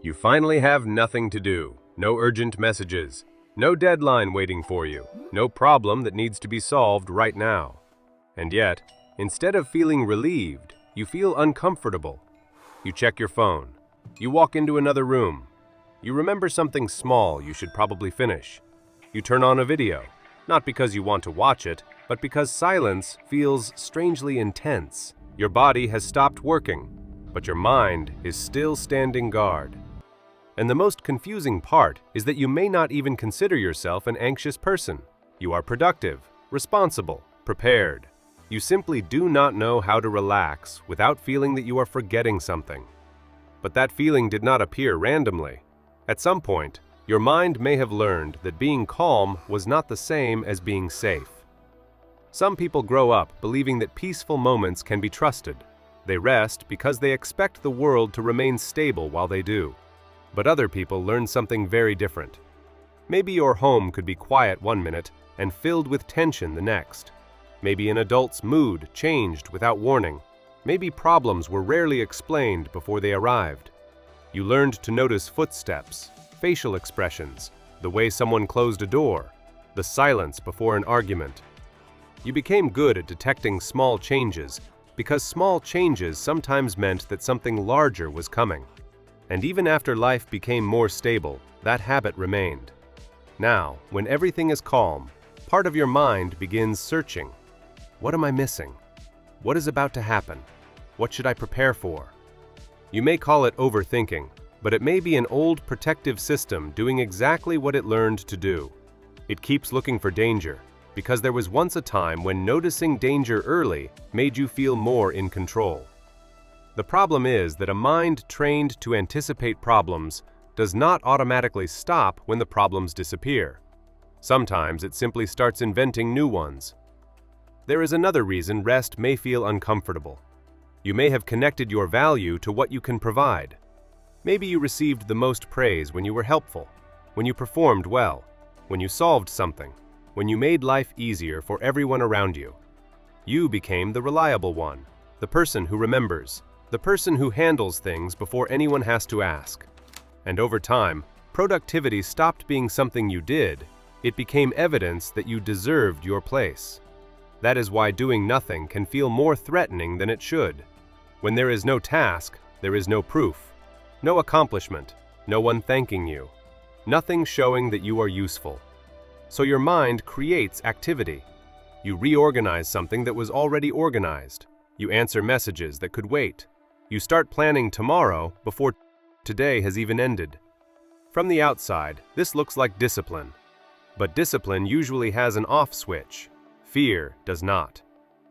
You finally have nothing to do, no urgent messages, no deadline waiting for you, no problem that needs to be solved right now. And yet, instead of feeling relieved, you feel uncomfortable. You check your phone. You walk into another room. You remember something small you should probably finish. You turn on a video, not because you want to watch it, but because silence feels strangely intense. Your body has stopped working, but your mind is still standing guard. And the most confusing part is that you may not even consider yourself an anxious person. You are productive, responsible, prepared. You simply do not know how to relax without feeling that you are forgetting something. But that feeling did not appear randomly. At some point, your mind may have learned that being calm was not the same as being safe. Some people grow up believing that peaceful moments can be trusted. They rest because they expect the world to remain stable while they do. But other people learn something very different. Maybe your home could be quiet one minute and filled with tension the next. Maybe an adult's mood changed without warning. Maybe problems were rarely explained before they arrived. You learned to notice footsteps, facial expressions, the way someone closed a door, the silence before an argument. You became good at detecting small changes because small changes sometimes meant that something larger was coming. And even after life became more stable, that habit remained. Now, when everything is calm, part of your mind begins searching. What am I missing? What is about to happen? What should I prepare for? You may call it overthinking, but it may be an old protective system doing exactly what it learned to do. It keeps looking for danger, because there was once a time when noticing danger early made you feel more in control. The problem is that a mind trained to anticipate problems does not automatically stop when the problems disappear. Sometimes it simply starts inventing new ones. There is another reason rest may feel uncomfortable. You may have connected your value to what you can provide. Maybe you received the most praise when you were helpful, when you performed well, when you solved something, when you made life easier for everyone around you. You became the reliable one, the person who remembers, the person who handles things before anyone has to ask. And over time, productivity stopped being something you did. It became evidence that you deserved your place. That is why doing nothing can feel more threatening than it should. When there is no task, there is no proof, no accomplishment, no one thanking you, nothing showing that you are useful. So your mind creates activity. You reorganize something that was already organized. You answer messages that could wait. You start planning tomorrow before today has even ended. From the outside, this looks like discipline. But discipline usually has an off switch. Fear does not.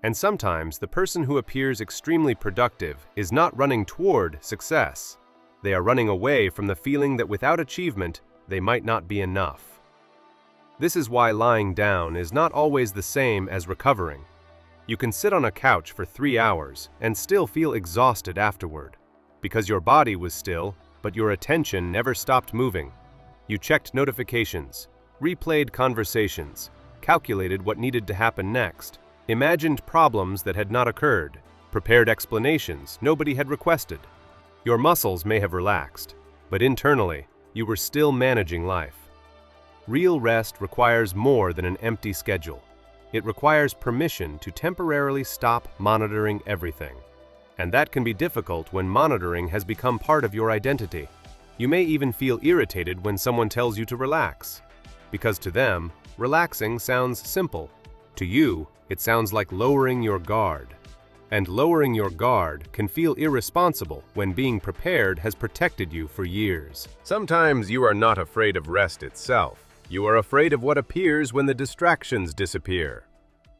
And sometimes the person who appears extremely productive is not running toward success. They are running away from the feeling that without achievement, they might not be enough. This is why lying down is not always the same as recovering. You can sit on a couch for 3 hours and still feel exhausted afterward, because your body was still, but your attention never stopped moving. You checked notifications, replayed conversations, calculated what needed to happen next, imagined problems that had not occurred, prepared explanations nobody had requested. Your muscles may have relaxed, but internally, you were still managing life. Real rest requires more than an empty schedule. It requires permission to temporarily stop monitoring everything. And that can be difficult when monitoring has become part of your identity. You may even feel irritated when someone tells you to relax, because to them, relaxing sounds simple. To you, it sounds like lowering your guard. And lowering your guard can feel irresponsible when being prepared has protected you for years. Sometimes you are not afraid of rest itself. You are afraid of what appears when the distractions disappear.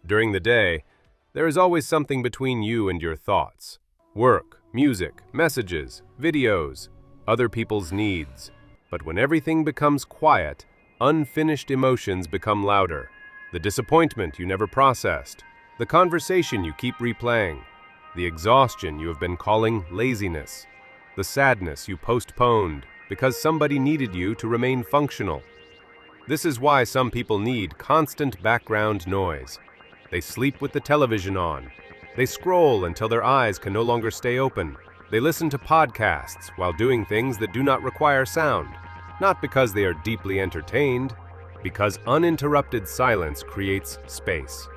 During the day, there is always something between you and your thoughts. Work, music, messages, videos, other people's needs. But when everything becomes quiet, unfinished emotions become louder. The disappointment you never processed, the conversation you keep replaying, the exhaustion you have been calling laziness, the sadness you postponed because somebody needed you to remain functional. This is why some people need constant background noise. They sleep with the television on. They scroll until their eyes can no longer stay open. They listen to podcasts while doing things that do not require sound, not because they are deeply entertained, because uninterrupted silence creates space,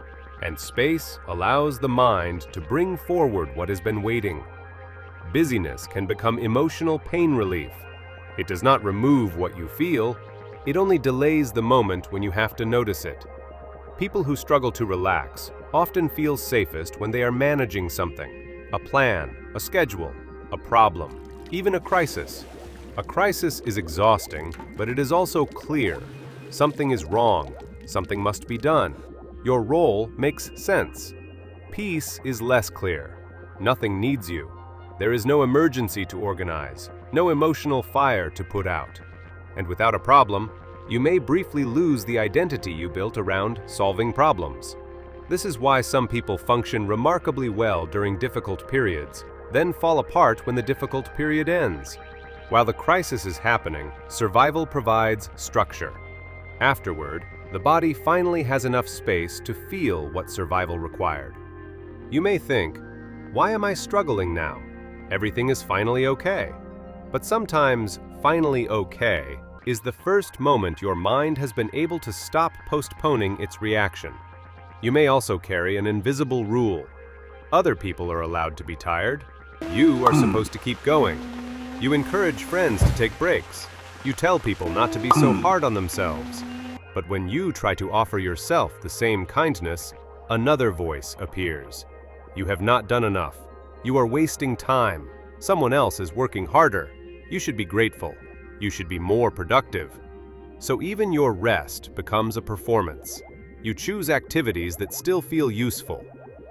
and space allows the mind to bring forward what has been waiting. Busyness can become emotional pain relief. It does not remove what you feel, it only delays the moment when you have to notice it. People who struggle to relax often feel safest when they are managing something, a plan, a schedule, a problem, even a crisis. A crisis is exhausting, but it is also clear. Something is wrong, something must be done. Your role makes sense. Peace is less clear. Nothing needs you. There is no emergency to organize, no emotional fire to put out. And without a problem, you may briefly lose the identity you built around solving problems. This is why some people function remarkably well during difficult periods, then fall apart when the difficult period ends. While the crisis is happening, survival provides structure. Afterward, the body finally has enough space to feel what survival required. You may think, why am I struggling now? Everything is finally okay. But sometimes, finally okay is the first moment your mind has been able to stop postponing its reaction. You may also carry an invisible rule. Other people are allowed to be tired. You are supposed to keep going. You encourage friends to take breaks. You tell people not to be so hard on themselves. But when you try to offer yourself the same kindness, another voice appears. You have not done enough. You are wasting time. Someone else is working harder. You should be grateful. You should be more productive. So even your rest becomes a performance. You choose activities that still feel useful.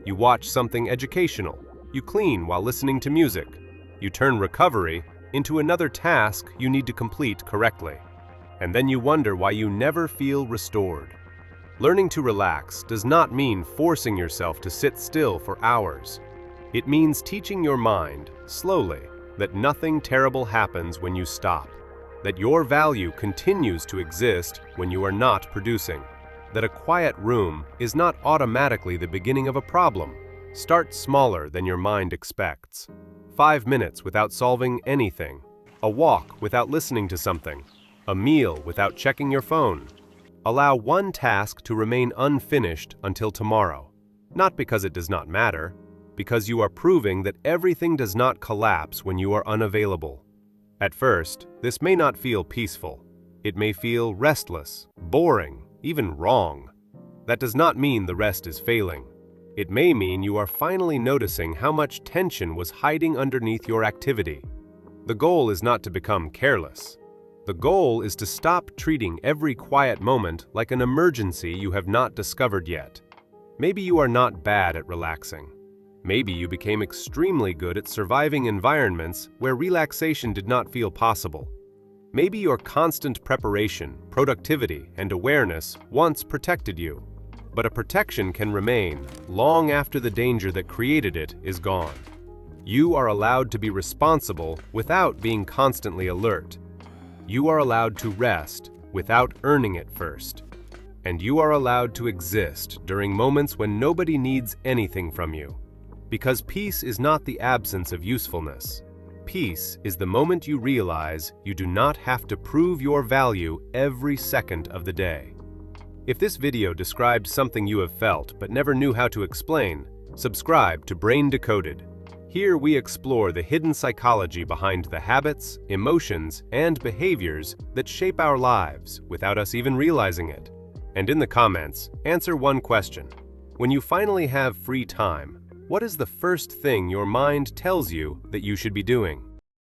You watch something educational. You clean while listening to music. You turn recovery into another task you need to complete correctly. And then you wonder why you never feel restored. Learning to relax does not mean forcing yourself to sit still for hours. It means teaching your mind, slowly, that nothing terrible happens when you stop, that your value continues to exist when you are not producing, that a quiet room is not automatically the beginning of a problem. Start smaller than your mind expects. 5 minutes without solving anything, a walk without listening to something, a meal without checking your phone. Allow one task to remain unfinished until tomorrow, not because it does not matter, because you are proving that everything does not collapse when you are unavailable. At first, this may not feel peaceful. It may feel restless, boring, even wrong. That does not mean the rest is failing. It may mean you are finally noticing how much tension was hiding underneath your activity. The goal is not to become careless. The goal is to stop treating every quiet moment like an emergency you have not discovered yet. Maybe you are not bad at relaxing. Maybe you became extremely good at surviving environments where relaxation did not feel possible. Maybe your constant preparation, productivity, and awareness once protected you. But a protection can remain long after the danger that created it is gone. You are allowed to be responsible without being constantly alert. You are allowed to rest without earning it first. And you are allowed to exist during moments when nobody needs anything from you. Because peace is not the absence of usefulness. Peace is the moment you realize you do not have to prove your value every second of the day. If this video described something you have felt but never knew how to explain, subscribe to Brain Decoded. Here we explore the hidden psychology behind the habits, emotions, and behaviors that shape our lives without us even realizing it. And in the comments, answer one question. When you finally have free time, what is the first thing your mind tells you that you should be doing?